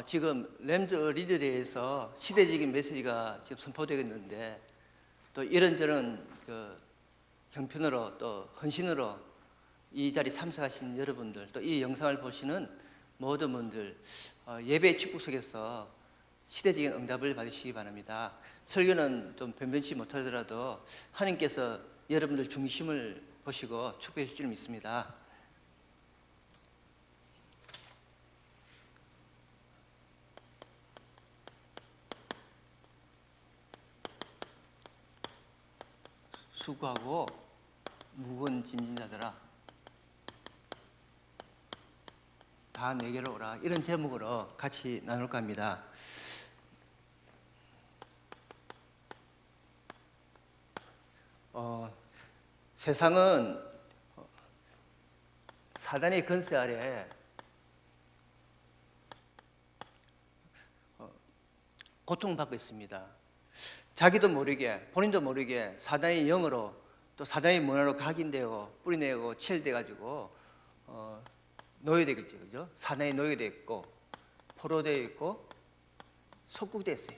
지금 램즈 리더대에서 시대적인 메시지가 지금 선포되고 있는데, 또 이런저런 형편으로 또 헌신으로 이 자리 참석하신 여러분들, 또 이 영상을 보시는 모든 분들, 예배 축복 속에서 시대적인 응답을 받으시기 바랍니다. 설교는 좀 변변치 못하더라도 하나님께서 여러분들 중심을 보시고 축복해 주실 줄 믿습니다. 수고하고 무거운 짐진 자들아, 다 내게로 오라. 이런 제목으로 같이 나눌까 합니다. 세상은 사단의 권세 아래 고통받고 있습니다. 자기도 모르게, 본인도 모르게 사단의 영으로, 또 사단의 문화로 각인되고 뿌리내고 치열돼가지고 노예되겠죠, 그죠? 사단에 노예되어 있고 포로되어 있고 속국되어 있어요.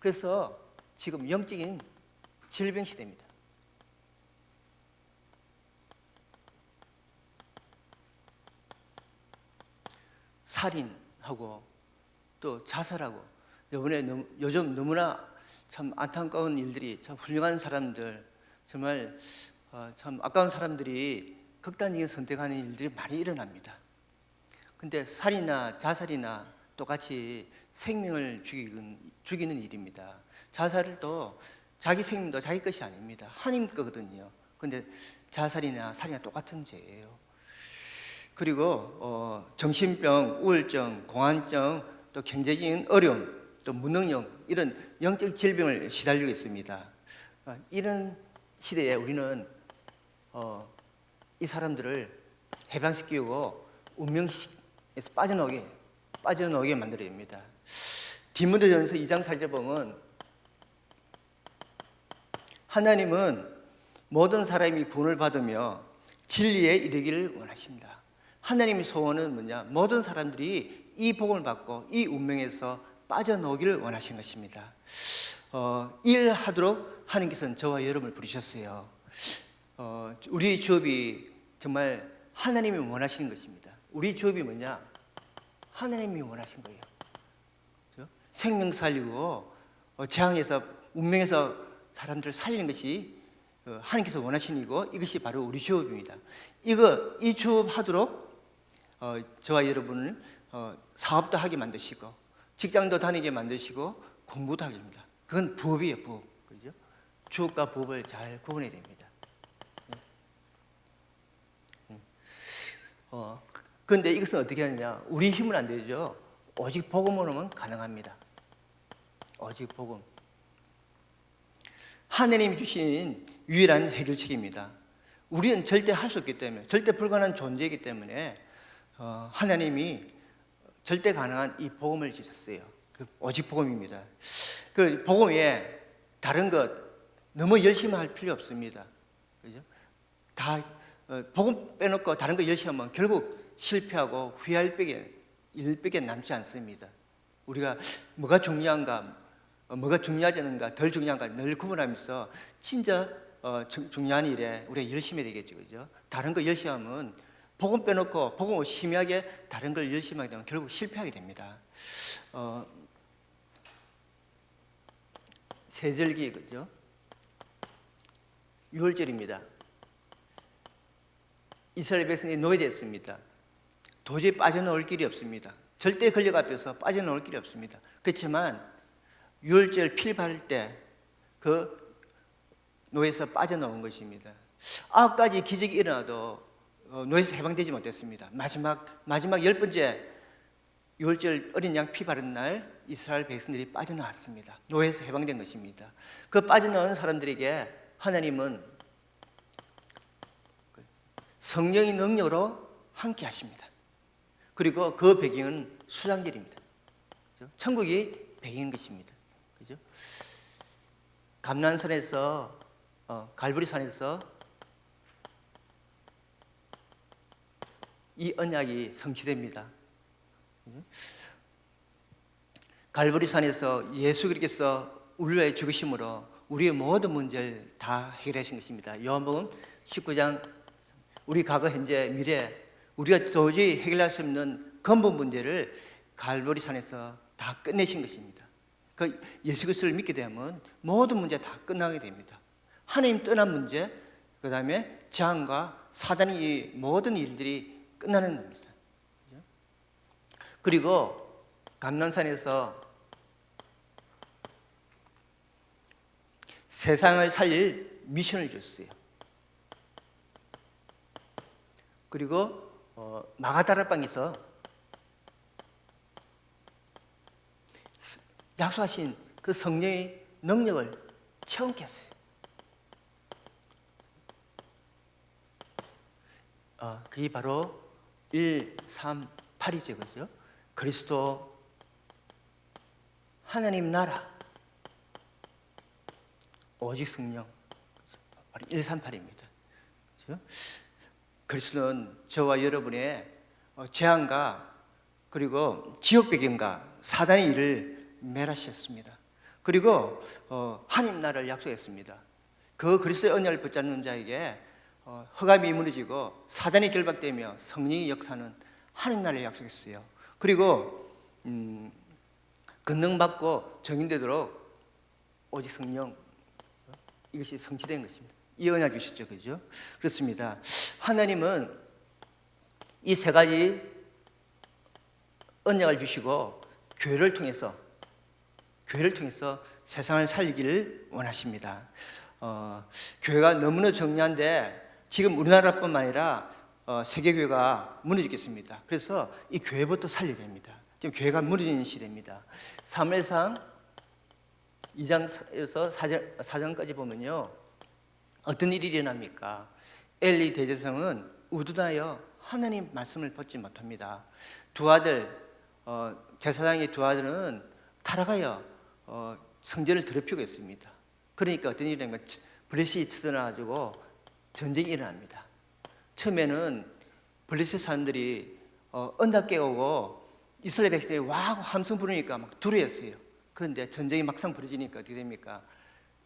그래서 지금 영적인 질병 시대입니다. 살인하고 또 자살하고, 요즘 너무나 참 안타까운 일들이, 참 훌륭한 사람들, 정말 참 아까운 사람들이 극단적인 선택하는 일들이 많이 일어납니다. 근데 살이나 자살이나 똑같이 생명을 죽이는 일입니다. 자살을 또 자기 생명도 자기 것이 아닙니다. 하나님 거거든요. 근데 자살이나 살이나 똑같은 죄예요. 그리고 정신병, 우울증, 공황증, 또 경제적인 어려움, 또 무능력, 이런 영적 질병을 시달리고 있습니다. 이런 시대에 우리는 이 사람들을 해방시키고 운명에서 빠져나오게 만들어야 됩니다. 디모데전서 2장 4절에 보면 하나님은 모든 사람이 구원을 받으며 진리에 이르기를 원하신다. 하나님의 소원은 뭐냐? 모든 사람들이 이 복음을 받고 이 운명에서 빠져나오기를 원하신 것입니다. 일하도록 하나님께서는 저와 여러분을 부르셨어요. 우리 주업이 정말 하나님이 원하시는 것입니다. 우리 주업이 뭐냐? 하나님이 원하신 거예요. 그렇죠? 생명 살리고 재앙에서 운명에서 사람들을 살리는 것이 하나님께서 원하시는 이고, 이것이 바로 우리 주업입니다. 이 주업 하도록 저와 여러분을 사업도 하게 만드시고 직장도 다니게 만드시고 공부도 하게 합니다. 그건 부업이에요, 부업. 그죠? 주업과 부업을 잘 구분해야 됩니다. 그런데 이것은 어떻게 하느냐? 우리 힘은 안 되죠. 오직 복음으로만 가능합니다. 오직 복음. 하나님이 주신 유일한 해결책입니다. 우리는 절대 할 수 없기 때문에, 절대 불가능한 존재이기 때문에 하나님이 절대 가능한 이 복음을 주셨어요. 오직 복음입니다. 그 복음에 다른 것 너무 열심히 할 필요 없습니다. 그죠? 다 복음 빼놓고 다른 거 열심히 하면 결국 실패하고 후회할 일밖에 남지 않습니다. 우리가 뭐가 중요한가, 뭐가 중요하지 않은가, 덜 중요한가 늘 구분하면서 진짜 중요한 일에 우리가 열심히 해야 되겠죠, 그죠? 다른 거 열심히 하면, 복음 빼놓고 복음을 심하게 다른 걸 열심히 하게 되면 결국 실패하게 됩니다. 세절기, 그죠? 6월절입니다. 이스라엘 백성이 노예됐습니다. 도저히 빠져나올 길이 없습니다. 절대 권력 앞에서 빠져나올 길이 없습니다. 그렇지만 6월절 필 바를 때 그 노예에서 빠져나온 것입니다. 9가지 기적이 일어나도 노예에서 해방되지 못했습니다. 마지막 10번째 6월절 어린 양 피 바른 날 이스라엘 백성들이 빠져나왔습니다. 노예에서 해방된 것입니다. 그 빠져나온 사람들에게 하나님은 성령의 능력으로 함께 하십니다. 그리고 그 배경은 수장절입니다. 그렇죠? 천국이 배경인 것입니다. 그죠? 감난산에서 갈보리산에서 이 언약이 성취됩니다. 갈보리산에서 예수 그리스도께서 우리를 위해 죽으심으로 우리의 모든 문제를 다 해결하신 것입니다. 요한복음 19장 우리 과거, 현재, 미래 우리가 도저히 해결할 수 없는 근본 문제를 갈보리산에서 다 끝내신 것입니다. 그 예수 그리스도를 믿게 되면 모든 문제 다 끝나게 됩니다. 하나님 떠난 문제, 그 다음에 재앙과 사단의 이 모든 일들이 끝나는 겁니다. 그리고 감람산에서 세상을 살릴 미션을 줬어요. 그리고 마가다라방에서 약속하신 그 성령의 능력을 체험케 했어요. 그게 바로 1, 3, 8이죠, 그죠? 그리스도, 하나님 나라, 오직 성령, 바로 1, 3, 8입니다. 그죠? 그리스도는 저와 여러분의 재앙과 그리고 지옥 배경과 사단의 일을 멸하셨습니다. 그리고 하나님 나라를 약속했습니다. 그 그리스도의 언약을 붙잡는 자에게 흑암이 무너지고 사단이 결박되며 성령의 역사는 하나님 나라를 약속했어요. 그리고 권능받고 정인되도록 오직 성령, 이것이 성취된 것입니다. 이 언약 주시죠, 그죠? 그렇습니다. 하나님은 이 세 가지 언약을 주시고 교회를 통해서 세상을 살리기를 원하십니다. 교회가 너무나 정리한데 지금 우리나라뿐만 아니라 세계교회가 무너지겠습니다. 그래서 이 교회부터 살려야 됩니다. 지금 교회가 무너지는 시대입니다. 사무엘상 2장에서 4장까지 보면요, 어떤 일이 일어납니까? 엘리 대제사장은 우둔하여 하나님 말씀을 받지 못합니다. 두 아들, 제사장의 두 아들은 타락하여 성전을 더럽히고 있습니다. 그러니까 어떤 일이 일어나면 블레셋이 쳐들어가지고 전쟁이 일어납니다. 처음에는 블레셋 사람들이 언약 깨우고 이스라엘 백성들이 와하고 함성 부르니까 막 두려웠어요. 그런데 전쟁이 막상 벌어지니까 어떻게 됩니까?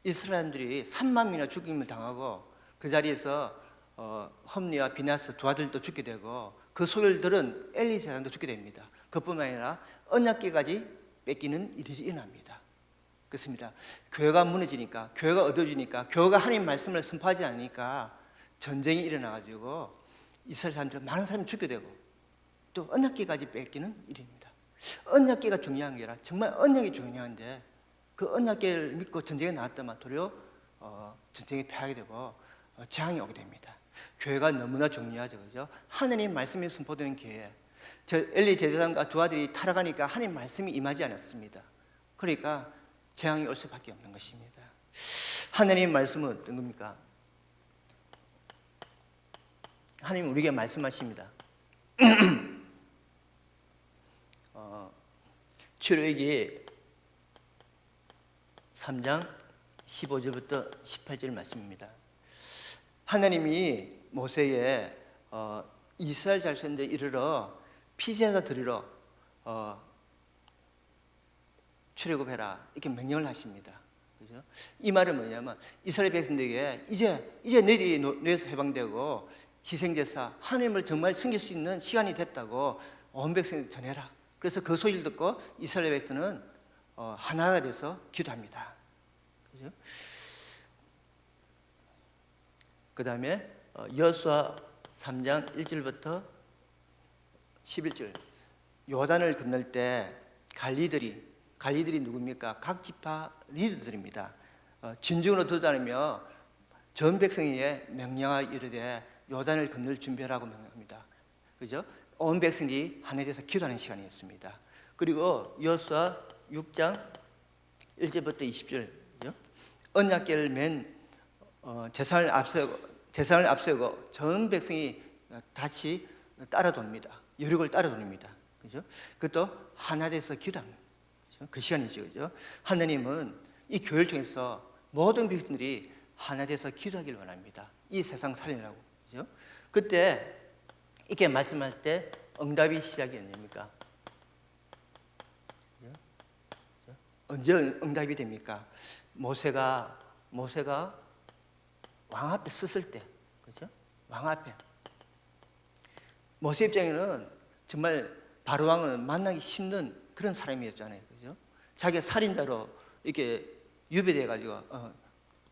이스라엘 사람들이 3만 명이나 죽임을 당하고 그 자리에서 험리와 비나스 두 아들도 죽게 되고 그 소리를 들은 엘리 제사장도 죽게 됩니다. 그뿐만 아니라 언약궤까지 뺏기는 일이 일어납니다. 그렇습니다. 교회가 무너지니까, 교회가 어두워지니까, 교회가 하나님 말씀을 선포하지 않으니까 전쟁이 일어나가지고 이스라엘 사람들 많은 사람이 죽게 되고 또 언약궤까지 뺏기는 일입니다. 언약궤가 중요한 게 아니라 정말 언약이 중요한데 그 언약궤를 믿고 전쟁에 나왔다만 도리어 전쟁에 패하게 되고 재앙이 오게 됩니다. 교회가 너무나 중요하죠, 그죠? 하나님 말씀이 선포되는 교회. 엘리 제사장과 두 아들이 타락하니까 하나님 말씀이 임하지 않았습니다. 그러니까 재앙이 올 수밖에 없는 것입니다. 하나님 말씀은 어떤 겁니까? 하나님 우리에게 말씀하십니다. 출애굽기 3장 15절부터 18절 말씀입니다. 하나님이 모세에 이스라엘 자손들 이르러 피제사 드리러 출애굽해라 이렇게 명령을 하십니다. 그죠? 이 말은 뭐냐면 이스라엘 백성들에게 이제 너희들이 노예에서 해방되고 희생제사 하나님을 정말 섬길 수 있는 시간이 됐다고 온 백성에 전해라. 그래서 그 소리를 듣고 이스라엘 백성은 하나가 돼서 기도합니다. 그죠? 그 다음에 여호수아 3장 1절부터 11절 요단을 건널 때 갈리들이 누굽니까? 각 지파 리더들입니다. 진중으로 도달하며 전 백성에게 명령하여 이르되 요단을 건널 준비하라고 명령합니다. 그죠? 온 백성이 하나에 대해서 기도하는 시간이었습니다. 그리고 여호수아 6장 1절부터 20절 언약궤를 맨 제사를 앞세우고 전 백성이 다시 따라 돕니다. 여륙을 따라 돕니다. 그죠? 그것도 하나 돼서 기도합니다. 그죠? 그 시간이죠. 그죠? 하나님은 이 교회를 통해서 모든 백성들이 하나 돼서 기도하기를 원합니다. 이 세상 살리라고. 그죠? 그때 이렇게 말씀할 때 응답이 시작이 언제입니까? 언제 응답이 됩니까? 모세가 왕 앞에 섰을 때, 그죠? 왕 앞에. 모세 입장에는 정말 바로 왕은 만나기 힘든 그런 사람이었잖아요, 그죠? 자기가 살인자로 이렇게 유배돼 가지고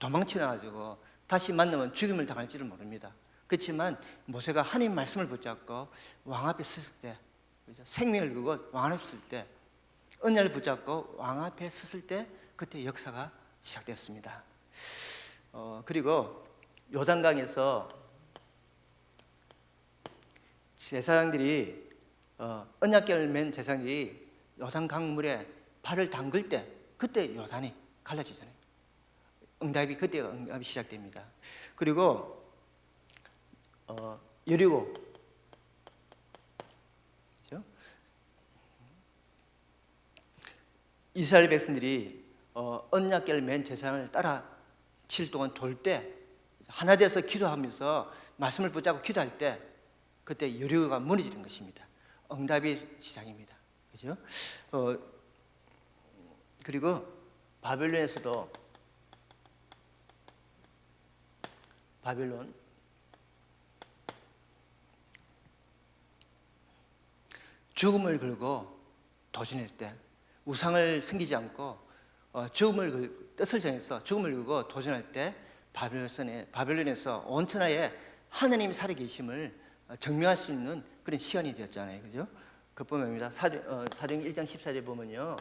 도망쳐 나가지고 다시 만나면 죽임을 당할지를 모릅니다. 그렇지만 모세가 하나님 말씀을 붙잡고 왕 앞에 섰을 때, 그죠? 생명을 걸고 왕 앞에 섰을 때, 언약을 붙잡고 왕 앞에 섰을 때, 그때 역사가 시작됐습니다. 그리고 요단강에서 제사장들이 언약궤를 맨 제사장들이 요단강 물에 발을 담글 때, 그때 요단이 갈라지잖아요. 그때가 응답이 시작됩니다. 그리고 여리고, 그렇죠? 이스라엘 백성들이 언약궤를 맨 제사장을 따라 7일 동안 돌 때, 하나 되어서 기도하면서 말씀을 붙잡고 기도할 때, 그때 여리고가 무너지는 것입니다. 응답의 시작입니다. 그죠? 그리고 바벨론 죽음을 걸고 도전할 때, 우상을 섬기지 않고 뜻을 정해서 죽음을 걸고 도전할 때, 바벨론에서 온 천하에 하나님이 살아계심을 증명할 수 있는 그런 시간이 되었잖아요, 그죠? 그뿐만 아니라 사도행 1장 14절에 보면요,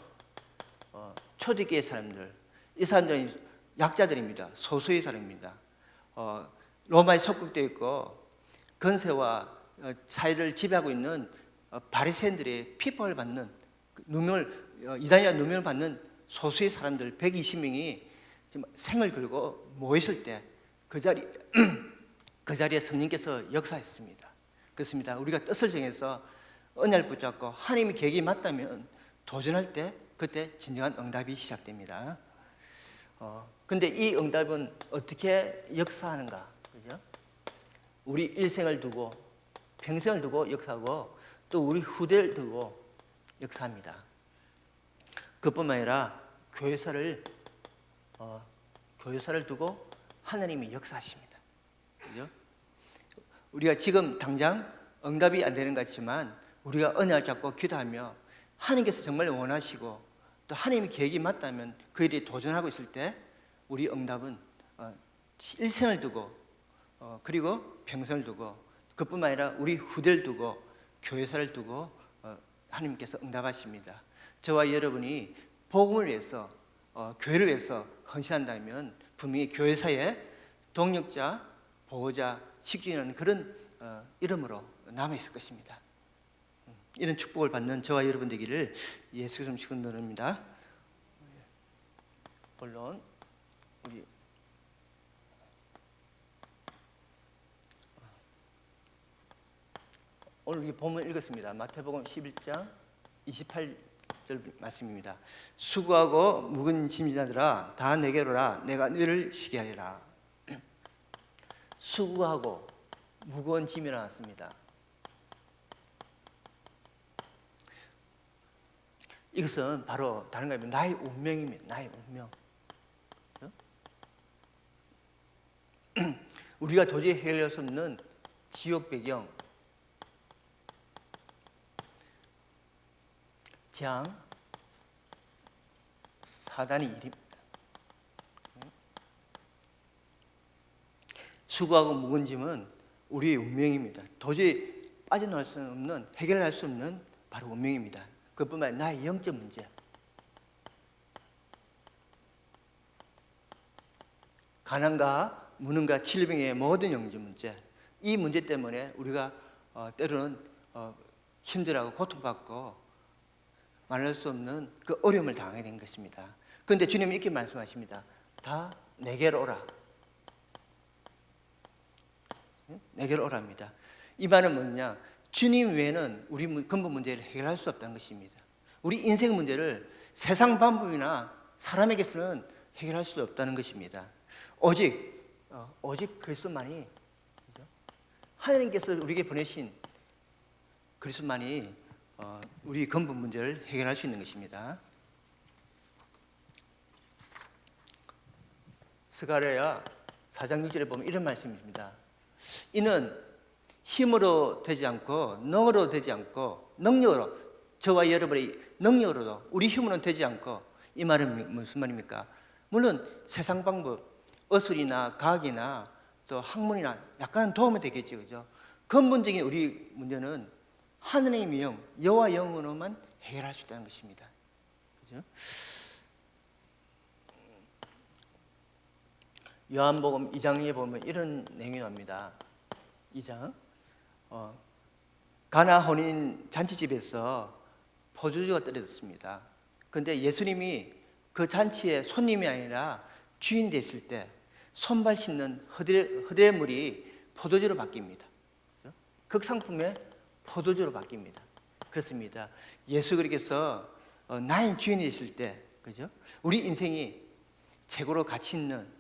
초대교회 사람들, 이 사람들은 약자들입니다. 소수의 사람입니다. 로마에 속국되어 있고 건세와 사회를 지배하고 있는 바리새인들의 핍박을 받는, 이단이라 누명을 받는 소수의 사람들 120명이 생을 걸고 모였을 때, 그 자리에 성령께서 역사했습니다. 그렇습니다. 우리가 뜻을 정해서 언약을 붙잡고 하나님의 계획이 맞다면 도전할 때, 그때 진정한 응답이 시작됩니다. 근데 이 응답은 어떻게 역사하는가, 그죠? 우리 일생을 두고, 평생을 두고 역사하고, 또 우리 후대를 두고 역사합니다. 그뿐만 아니라 교회사를 두고 하나님이 역사하십니다. 그죠? 우리가 지금 당장 응답이 안 되는 것 같지만, 우리가 언약을 잡고 기도하며 하나님께서 정말 원하시고 또 하나님의 계획이 맞다면 그 일에 도전하고 있을 때, 우리 응답은 일생을 두고 그리고 평생을 두고, 그뿐만 아니라 우리 후대를 두고 교회사를 두고 하나님께서 응답하십니다. 저와 여러분이 복음을 위해서, 교회를 위해서 헌신한다면 분명히 교회사에 동력자, 보호자, 식주인은 그런 이름으로 남아있을 것입니다. 이런 축복을 받는 저와 여러분 되기를 예수 그리스도 축원드립니다. 물론 오늘 이 본문 읽었습니다. 마태복음 11장 28절 말씀입니다. 수고하고 무거운 짐진 자들아 다 내게로 오라. 내가 너희를 쉬게 하리라. 수고하고 무거운 짐이 나왔습니다. 이것은 바로 다른 거 아니면 나의 운명입니다. 나의 운명. 우리가 도저히 해결할 수 없는 지옥 배경, 재앙, 사단의 일입니다. 수고하고 무거운 짐은 우리의 운명입니다. 도저히 빠져나갈 수 없는, 해결할 수 없는 바로 운명입니다. 그뿐만 아니라 나의 영적 문제, 가난과 무능과 질병의 모든 영적 문제, 이 문제 때문에 우리가 때로는 힘들어하고 고통받고 말할 수 없는 그 어려움을 당하게 된 것입니다. 그런데 주님은 이렇게 말씀하십니다. 다 내게로 오라. 내게로 오랍니다. 이 말은 뭐냐? 주님 외에는 우리 근본 문제를 해결할 수 없다는 것입니다. 우리 인생 문제를 세상 방법이나 사람에게서는 해결할 수 없다는 것입니다. 오직 그리스도만이, 하나님께서 우리에게 보내신 그리스도만이 우리 근본 문제를 해결할 수 있는 것입니다. 스가랴 4장 6절에 보면 이런 말씀입니다. 이는 힘으로 되지 않고 능으로 되지 않고 능력으로, 저와 여러분의 능력으로도, 우리 힘으로는 되지 않고, 이 말은 무슨 말입니까? 물론 세상 방법, 어술이나 과학이나 또 학문이나 약간 도움이 되겠죠, 그죠? 근본적인 우리 문제는 하느님의 영, 여호와 영으로만 해결할 수 있다는 것입니다. 그죠? 요한복음 2장에 보면 이런 내용이 나옵니다. 2장. 가나 혼인 잔치집에서 포도주가 떨어졌습니다. 그런데 예수님이 그 잔치의 손님이 아니라 주인이 됐을 때 손발 씻는 허대물이 포도주로 바뀝니다. 극상품의 포도주로 바뀝니다. 그렇습니다. 예수 그리스도께서 나의 주인이 있을 때, 그죠? 우리 인생이 최고로 가치 있는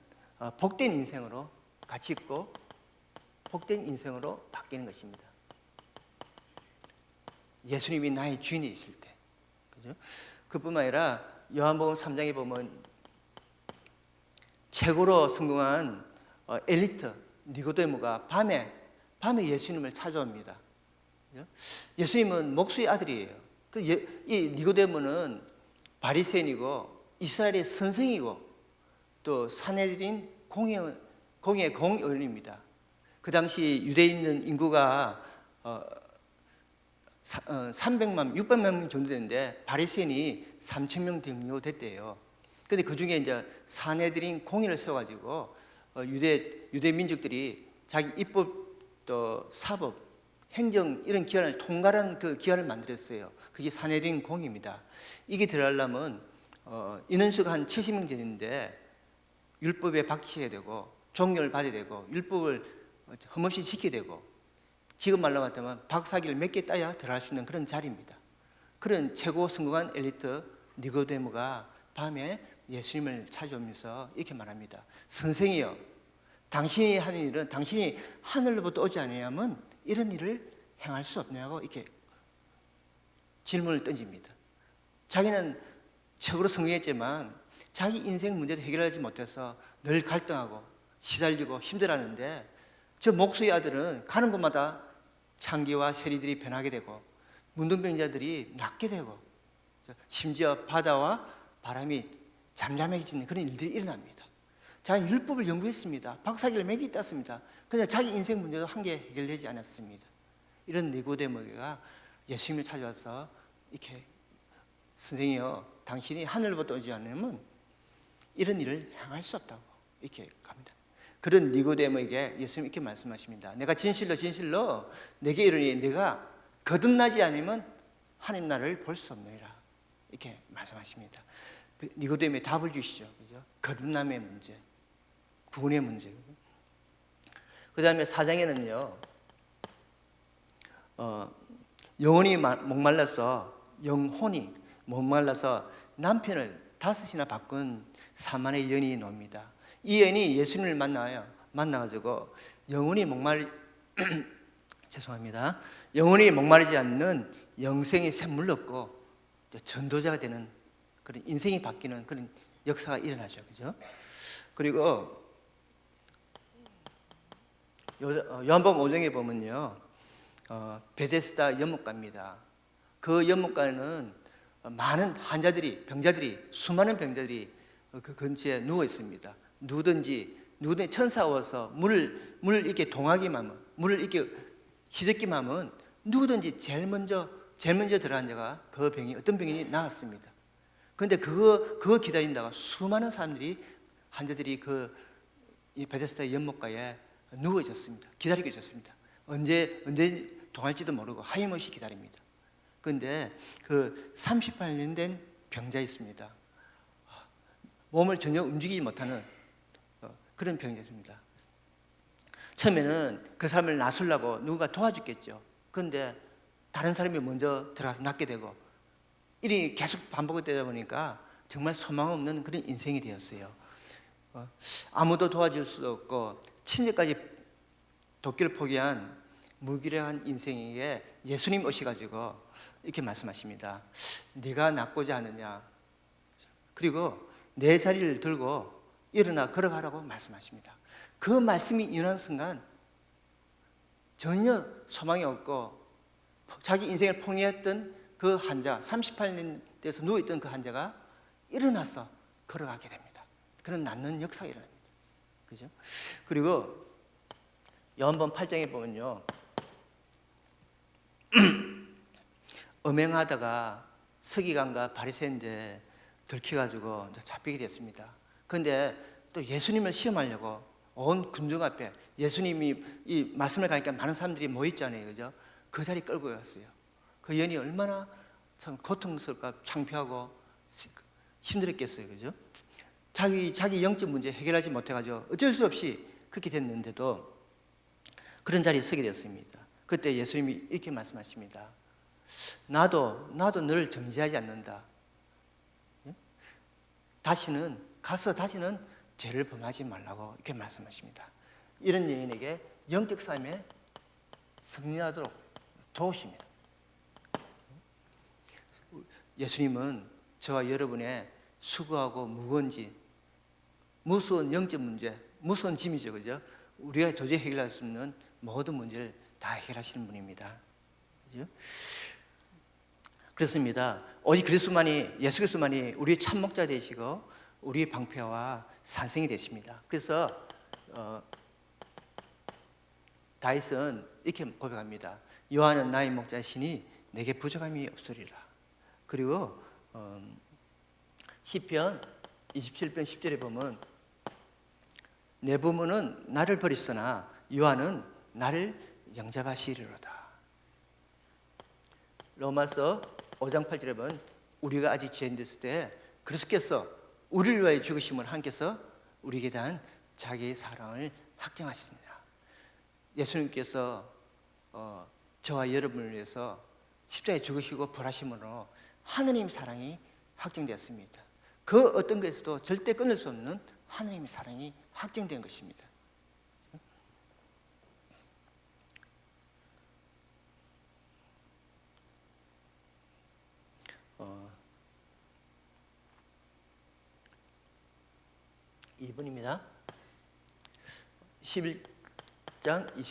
복된 인생으로, 가치 있고 복된 인생으로 바뀌는 것입니다. 예수님이 나의 주인이 있을 때, 그죠? 그뿐만 아니라 요한복음 3장에 보면 최고로 성공한 엘리트 니고데모가 밤에 예수님을 찾아옵니다. 예수님은 목수의 아들이에요. 이 니고데모는 바리새인이고 이스라엘의 선생이고 또 사내린 공의 공의원입니다. 그 당시 유대에 있는 인구가 300만, 600만 명 정도 되는데 바리새인이 3,000명 정도 됐대요. 근데 그 중에 이제 사내들인 공의를 세워가지고 유대 민족들이 자기 입법 또 사법, 행정 이런 기관을 통괄한 그 기관을 만들었어요. 그게 사내들인 공의입니다. 이게 들어가려면 인원수가 한 70명 되는데 율법에 박치해야 되고 종교를 받아야 되고 율법을 흠없이 지켜야 되고, 지금 말로 같으면 박사기를 몇 개 따야 들어갈 수 있는 그런 자리입니다. 그런 최고 성공한 엘리트 니고데모가 밤에 예수님을 찾아오면서 이렇게 말합니다. 선생이여, 당신이 하는 일은 당신이 하늘로부터 오지 아니하면 이런 일을 행할 수 없냐고 이렇게 질문을 던집니다. 자기는 최고로 성공했지만 자기 인생 문제도 해결하지 못해서 늘 갈등하고 시달리고 힘들었는데, 저 목수의 아들은 가는 곳마다 창기와 세리들이 변하게 되고 문둥병자들이 낫게 되고 심지어 바다와 바람이 잠잠해지는 그런 일들이 일어납니다. 자기는 율법을 연구했습니다. 박사기를 몇 개 땄습니다. 그런데 자기 인생 문제도 한 개 해결되지 않았습니다. 이런 니고데모가 예수님을 찾아와서 이렇게, 선생이여, 당신이 하늘로부터 오지 않으면 이런 일을 행할 수 없다고 이렇게 갑니다. 그런 니고데모에게 예수님이 이렇게 말씀하십니다. 내가 진실로 내게 이르니 내가 거듭나지 않으면 하나님 나라를 볼 수 없느니라, 이렇게 말씀하십니다. 니고데모에 답을 주시죠. 그죠? 거듭남의 문제, 구원의 문제. 그 다음에 4장에는요, 영혼이 목말라서 남편을 5이나 바꾼 사만의 여인이 나옵니다. 이 여인이 예수님을 만나가지고 영혼이 목마르지 않는 영생의 샘물을 얻고 전도자가 되는 그런 인생이 바뀌는 그런 역사가 일어나죠, 그죠? 그리고 요한복음 5장에 보면요, 베데스다 연못가입니다. 그 연못가에는 많은 수많은 병자들이 그 근처에 누워 있습니다. 누구든지 천사 와서 물을 이렇게 동하기만 하면, 물을 이렇게 휘젓기만 하면 누구든지 제일 먼저 들어간 자가 그 병이, 어떤 병이 나았습니다. 그런데 그거 기다린다가 수많은 사람들이, 환자들이 이 베데스다 연못가에 누워 있었습니다. 기다리고 있었습니다. 언제 동할지도 모르고 하염없이 기다립니다. 그런데 그 38년 된 병자 있습니다. 몸을 전혀 움직이지 못하는 그런 병자입니다. 처음에는 그 사람을 낫으려고 누가 도와줬겠죠. 그런데 다른 사람이 먼저 들어가서 낫게 되고, 일이 계속 반복되다 보니까 정말 소망 없는 그런 인생이 되었어요. 아무도 도와줄 수 없고 친절까지 돕기를 포기한 무기력한 인생에게 예수님 오셔가지고 이렇게 말씀하십니다. 네가 낫고자 하느냐, 그리고 내 자리를 들고 일어나 걸어가라고 말씀하십니다. 그 말씀이 일어나는 순간 전혀 소망이 없고 자기 인생을 포기했던 그 환자, 38년 돼서 누워있던 그 환자가 일어나서 걸어가게 됩니다. 그런 낫는 역사가 일어납니다. 그죠? 그리고 요한복음 8장에 보면요, 음행하다가 서기관과 바리새인들에 들켜가지고 잡히게 됐습니다. 그런데 또 예수님을 시험하려고 온 군중 앞에 예수님이 이 말씀을 가니까 많은 사람들이 모였잖아요. 그죠? 그 자리 끌고 갔어요. 그 연이 얼마나 참 고통스럽고 창피하고 힘들었겠어요. 그죠? 자기 영적 문제 해결하지 못해가지고 어쩔 수 없이 그렇게 됐는데도 그런 자리에 서게 됐습니다. 그때 예수님이 이렇게 말씀하십니다. 나도 너를 정죄하지 않는다. 다시는 죄를 범하지 말라고 이렇게 말씀하십니다. 이런 여인에게 영적 삶에 승리하도록 도우십니다. 예수님은 저와 여러분의 수고하고 무서운 영적 문제, 무서운 짐이죠, 그죠? 우리가 도저히 해결할 수 없는 모든 문제를 다 해결하시는 분입니다. 그죠? 그렇습니다. 오직 예수 그리스도만이 우리의 참목자 되시고 우리의 방패와 산성이 되십니다. 그래서 다윗은 이렇게 고백합니다. 여호와는 나의 목자시니 내게 부족함이 없으리라. 그리고 시편 27편 10절에 보면 내 부모는 나를 버리시나 여호와는 나를 영접하시리로다. 로마서 5장 8절에 보면 우리가 아직 죄인 됐을 때 그리스도께서 우리를 위하여 죽으심을 하나님께서 우리에게 대한 자기의 사랑을 확증하셨습니다. 예수님께서 저와 여러분을 위해서 십자가에 죽으시고 부활하심으로 하느님 사랑이 확증되었습니다. 그 어떤 것에서도 절대 끊을 수 없는 하느님의 사랑이 확증된 것입니다. (2번입니다) 11장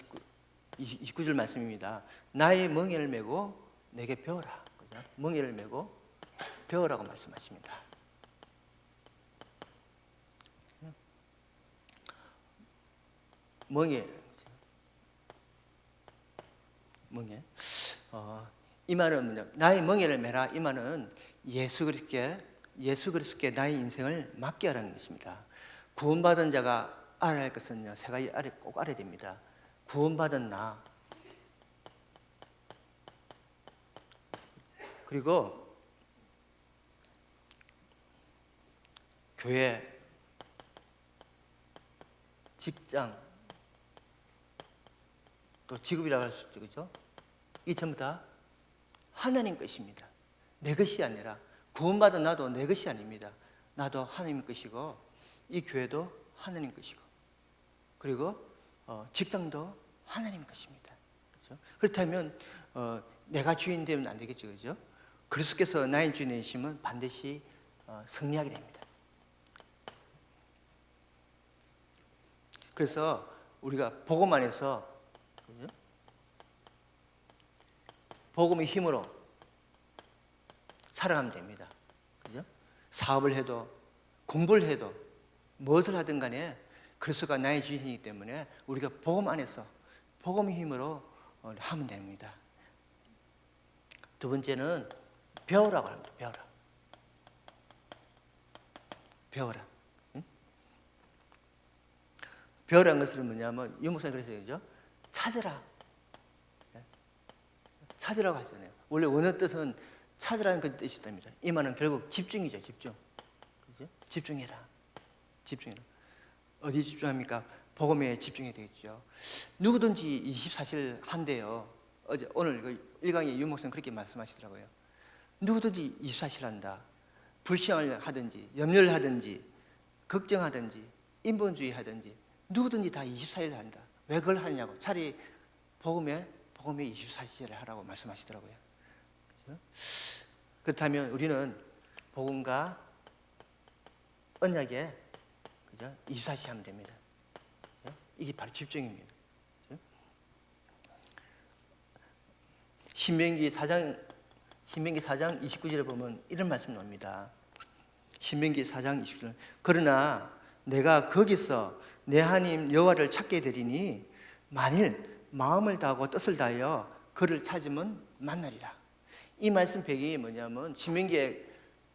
29절 말씀입니다. 나의 멍에를 메고 내게 배우라. 멍에를 메고 배우라고 말씀하십니다. 멍에. 이 말은 뭐냐? 나의 멍에를 메라. 이 말은 예수 그리스도께 나의 인생을 맡게 하라는 것입니다. 구원받은 자가 알아야 할 것은요, 세 가지 꼭 알아야 됩니다. 구원받은 나, 그리고 교회, 직장, 또 직업이라고 할 수 있죠, 그죠? 이 전부 다 하나님 것입니다. 내 것이 아니라, 구원받은 나도 내 것이 아닙니다. 나도 하나님 것이고, 이 교회도 하나님 것이고, 그리고 직장도 하나님 것입니다. 그렇죠? 그렇다면 내가 주인 되면 안 되겠죠, 그죠? 그리스도께서 나의 주인 되시면 반드시 승리하게 됩니다. 그래서 우리가 복음 안에서, 그죠? 복음의 힘으로 살아가면 됩니다. 그죠? 사업을 해도 공부를 해도 무엇을 하든 간에 그리스도가 나의 주인이기 때문에 우리가 복음 안에서 복음의 힘으로 하면 됩니다. 두 번째는 배우라고 합니다. 배워라. 응? 배우라는 것은 뭐냐면 유목사님 그랬어요, 그죠? 찾으라. 찾으라고 하잖아요. 원래 원어 뜻은 찾으라는 그 뜻이 있답니다. 이 말은 결국 집중이죠, 집중. 그죠? 집중해라. 어디 집중합니까? 복음에 집중해야 되겠죠. 누구든지 24시를 한대요. 오늘 그 1강에 유목사님 그렇게 말씀하시더라고요. 누구든지 24시를 한다. 불신앙을 하든지, 염려를 하든지, 걱정하든지, 인본주의 하든지, 누구든지 다 24시를 한다. 왜 그걸 하냐고. 차라리 복음에 24시를 하라고 말씀하시더라고요. 그렇죠? 그렇다면 우리는 복음과 언약에, 그죠? 이사시하면 됩니다. 그죠? 이게 바로 집중입니다. 그죠? 신명기 4장 29절에 보면 이런 말씀 나옵니다. 신명기 4장 29절. 그러나 내가 거기서 내 하나님 여호와를 찾게 되리니 만일 마음을 다하고 뜻을 다하여 그를 찾으면 만나리라. 이 말씀 배경이 뭐냐면 신명기에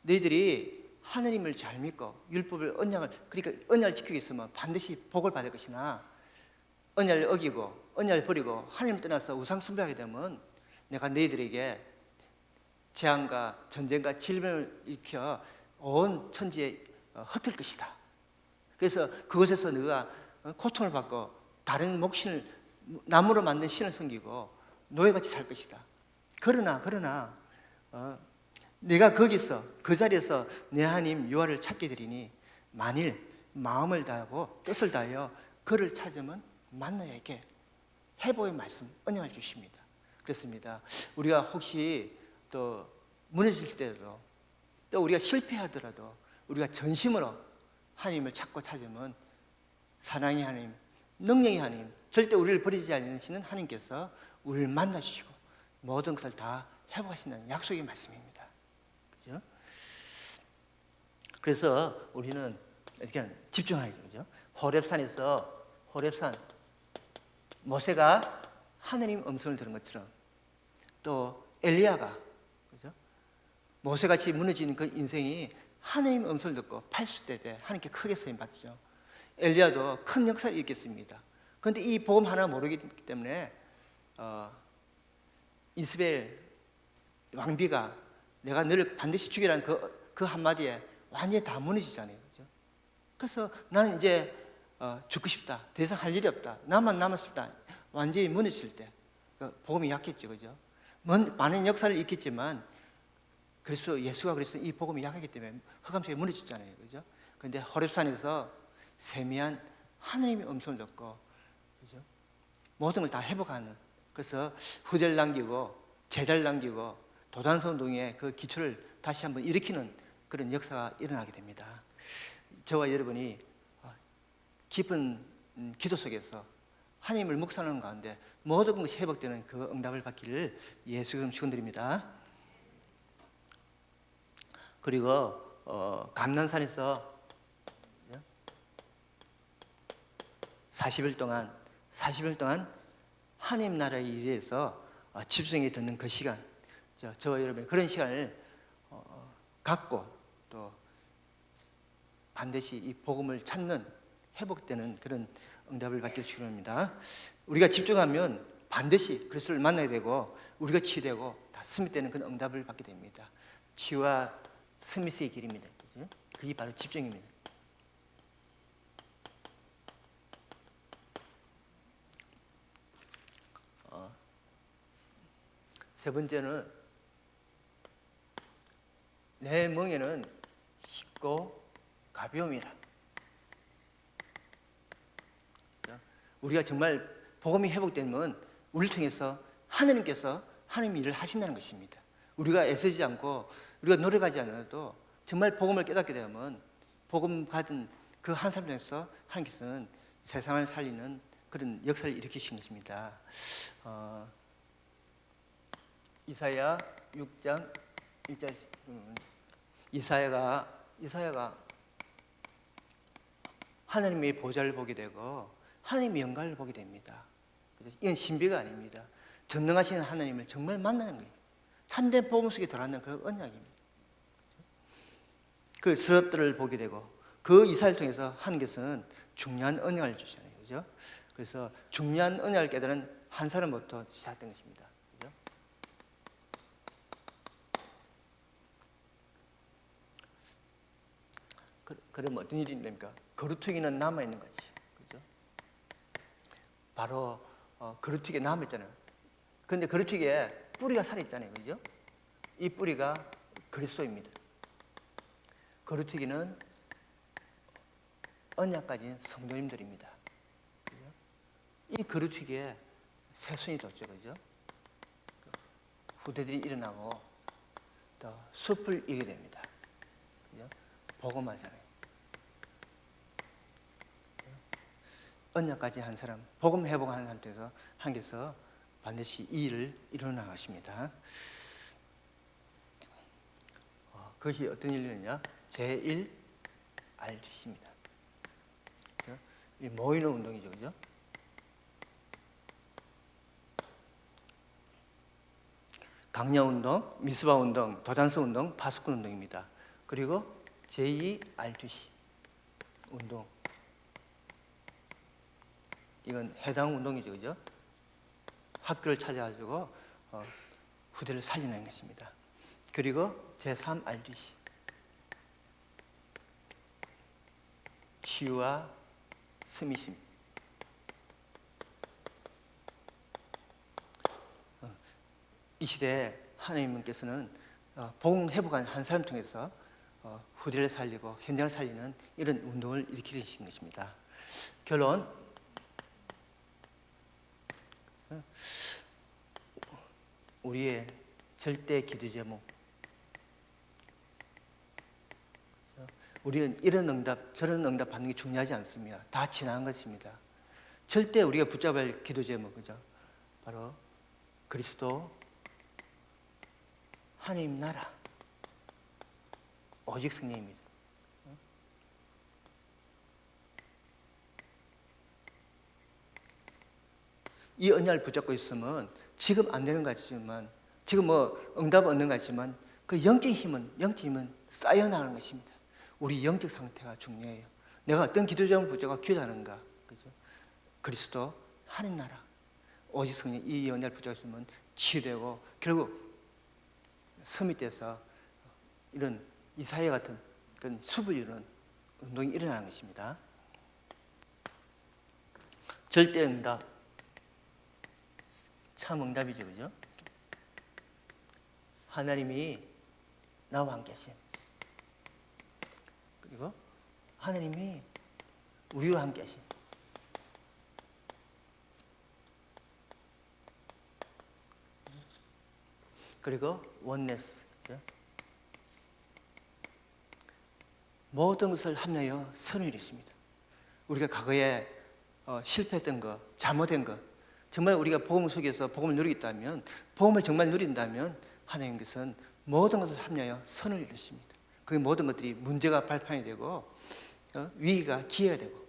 너희들이 하나님을 잘 믿고 율법을 언약을 그러니까 언약을 지키고 있으면 반드시 복을 받을 것이나 언약을 어기고 언약을 버리고 하나님을 떠나서 우상 숭배하게 되면 내가 너희들에게 재앙과 전쟁과 질병을 일으켜 온 천지에 흩을 것이다. 그래서 그곳에서 너가 고통을 받고 다른 목신을 나무로 만든 신을 섬기고 노예같이 살 것이다. 그러나 내가 거기서 그 자리에서 내 하나님 여호와를 찾게 되리니 만일 마음을 다하고 뜻을 다하여 그를 찾으면 만나야 이렇게 회복의 말씀 언약을 주십니다. 그렇습니다. 우리가 혹시 또 무너질 때도 또 우리가 실패하더라도 우리가 전심으로 하나님을 찾고 찾으면 사랑의 하나님, 능력의 하나님, 절대 우리를 버리지 않으시는 하나님께서 우리를 만나주시고 모든 것을 다 회복하신다는 약속의 말씀입니다. 그죠? 그래서 우리는 이렇게 집중하죠. 그죠? 호렙산 모세가 하나님 음성을 들은 것처럼 또 엘리야가 그죠? 모세같이 무너지는 그 인생이 하나님 음성을 듣고 80대 때 하나님께 크게 쓰임 받죠. 엘리야도 큰 역사를 일으켰습니다. 그런데 이 복음 하나 모르기 때문에 이스벨 왕비가 내가 너를 반드시 죽이라는 그 한마디에 완전히 다 무너지잖아요. 그죠? 그래서 나는 이제 죽고 싶다. 더 이상 할 일이 없다. 나만 남았을다. 완전히 무너질 때 복음이 약했죠. 그죠? 많은 역사를 일으켰지만 그래서 예수가 그래서 이 복음이 약하기 때문에 허감속에 무너졌잖아요. 그죠? 그런데 호렙산에서 세미한 하나님의 음성을 듣고 그죠? 모든 걸 다 회복하는 그래서 후대를 남기고 제자를 남기고 도단서 운동의 그 기초를 다시 한번 일으키는 그런 역사가 일어나게 됩니다. 저와 여러분이 깊은 기도 속에서 하나님을 묵상하는 가운데 모든 것이 회복되는 그 응답을 받기를 예수 이름으로 축원드립니다. 그리고 감난산에서 40일 동안 하나님 나라의 일에 대해서 집중해 듣는 그 시간, 저와 여러분 그런 시간을 갖고 또 반드시 이 복음을 찾는 회복되는 그런 응답을 받기 축원합니다. 우리가 집중하면 반드시 그리스도를 만나야 되고 우리가 치유되고 다 승리되는 그런 응답을 받게 됩니다. 치유와 스미스의 길입니다. 그죠? 그게 바로 집중입니다. 세 번째는 내 멍에는 쉽고 가벼움이라. 우리가 정말 복음이 회복되면 우리를 통해서 하나님께서 하나님의 일을 하신다는 것입니다. 우리가 애쓰지 않고 우리가 노력하지 않아도 정말 복음을 깨닫게 되면 복음 받은 그 한 사람 중에서 하나님께서는 세상을 살리는 그런 역사를 일으키신 것입니다. 이사야 6장 1절 이사야가 하나님의 보좌를 보게 되고 하나님의 영광을 보게 됩니다. 이건 신비가 아닙니다. 전능하신 하나님을 정말 만나는 거예요. 참된 복음 속에 들어가는 그 언약입니다. 그 스럽들을 보게 되고 그 이사를 통해서 하나님께서는 중요한 언약을 주시잖아요. 그죠? 그래서 중요한 언약을 깨달은 한 사람부터 시작된 것입니다. 그죠? 그럼 어떤 일이 됩니까? 거루투기는 남아있는 거지. 그죠? 바로 거루투기에 남아있잖아요. 그런데 거루투기에 뿌리가 살아있잖아요. 그죠? 이 뿌리가 그리스도입니다. 거루튀기는 언약 가진 성도님들입니다. 그죠? 이 거루튀기에 새순이 돋죠. 그죠? 후대들이 일어나고 또 숲을 이게 됩니다. 그죠? 복음하잖아요. 언약까지 한 사람, 복음 회복하는 사람들에서 한께서 반드시 이 일을 이루어 나가십니다. 그것이 어떤 일이냐? 제1 RGC입니다. 이 모이는 운동이죠, 그죠? 강야 운동, 미스바 운동, 도단스 운동, 파스쿠 운동입니다. 그리고 제2 RGC 운동. 이건 해당 운동이죠, 그죠? 학교를 찾아가지고 후대를 살리는 것입니다. 그리고 제3 RGC 치유와 스미심. 이 시대에 하나님께서는 복음 회복한 한 사람 통해서 후대를 살리고 현장을 살리는 이런 운동을 일으키신 것입니다. 결론, 우리의 절대 기도 제목, 우리는 이런 응답 저런 응답 받는 게 중요하지 않습니다. 다 지나간 것입니다. 절대 우리가 붙잡아야 할 기도 제목, 그죠? 바로 그리스도, 하나님 나라, 오직 승리입니다. 이 언약을 붙잡고 있으면 지금 안 되는 것 같지만, 지금 응답 얻는 것 같지만 그 영적 힘은 쌓여나가는 것입니다. 우리 영적 상태가 중요해요. 내가 어떤 기도 제목을 붙잡고 기도하는가, 그죠? 그리스도, 하나님 나라, 오직 승리, 이 언약을 붙잡고 있으면 치유되고 결국 서밋에서 이런 이사야 같은 그런 숲을 이루는 운동이 일어나는 것입니다. 절대 응답, 참 응답이죠, 그죠? 하나님이 나와 함께 하심, 그리고 하나님이 우리와 함께 하심, 그리고 원네스, 그죠? 모든 것을 합리하여 선을 이루십니다. 우리가 과거에 실패했던 것, 잘못된 것, 정말 우리가 복음 속에서 복음을 누리겠다면, 복음을 정말 누린다면 하나님께서는 모든 것을 합리하여 선을 이루십니다. 그 모든 것들이 문제가 발판이 되고 위기가 기회가 되고,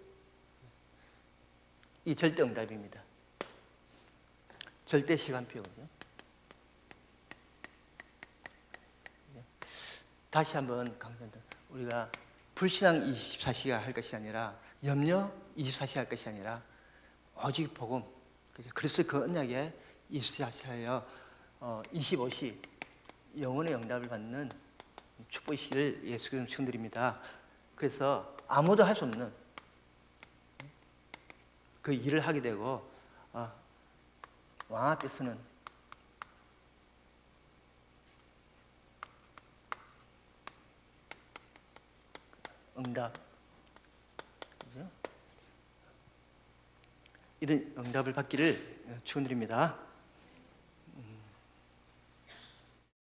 이 절대 응답입니다. 절대 시간표거든요. 다시 한번 강조한다. 우리가 불신앙 24시간 할 것이 아니라, 염려 24시간 할 것이 아니라 오직 복음, 그래서 그 언약에 24시 하여 25시 영혼의 응답을 받는 축복의 시기를 예수님을 축원드립니다. 그래서 아무도 할 수 없는 그 일을 하게 되고, 왕 앞에서는 응답, 그죠? 이런 응답을 받기를 축원드립니다.